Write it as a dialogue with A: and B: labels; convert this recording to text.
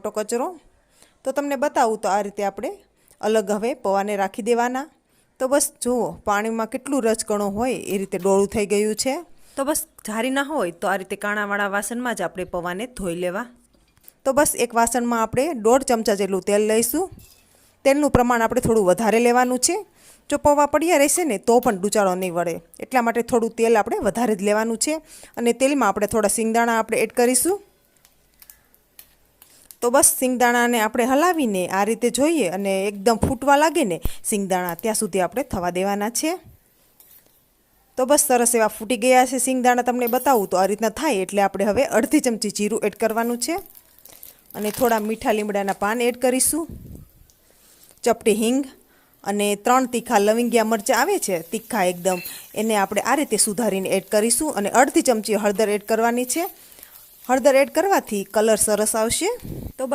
A: મોટો કચરો. તો તમને બતાવું તો આ રીતે આપણે અલગ હવે પૌવાને રાખી દેવાના. તો બસ જુઓ પાણીમાં કેટલું રજકણો હોય એ રીતે ડોળું થઈ ગયું છે. તો બસ જારી ના હોય તો આ રીતે કાણાવાળા વાસણમાં જ આપણે પૌવાને ધોઈ લેવા. તો બસ એક વાસણમાં આપણે 1.5 ચમચા જેટલું તેલ લઈશું. તેલનું પ્રમાણ આપણે થોડું વધારે લેવાનું છે. જો પૌવા પડ્યા રહેશે ને તો પણ ડૂચાળો નહીં વળે, એટલા માટે થોડું તેલ આપણે વધારે જ લેવાનું છે. અને તેલમાં આપણે થોડા સિંગદાણા આપણે એડ કરીશું. તો બસ સિંગદાણાને આપણે હલાવીને આ રીતે જોઈએ અને એકદમ ફૂટવા લાગે ને સિંગદાણા ત્યાં સુધી આપણે થવા દેવાના છે. તો બસ સરસ એવા ફૂટી ગયા છે સિંગદાણા. તમને બતાવું તો આ રીતના થાય એટલે આપણે હવે અડધી ચમચી જીરું એડ કરવાનું છે. અને થોડા મીઠા લીમડાના પાન એડ કરીશું, ચપટી હિંગ અને 3 તીખા લવિંગિયા મરચાં આવે છે તીખા એકદમ, એને આપણે આ રીતે સુધારીને એડ કરીશું. અને અડધી ચમચી હળદર એડ કરવાની છે. હળદર એડ કરવાથી કલર સરસ આવશે. તો બસ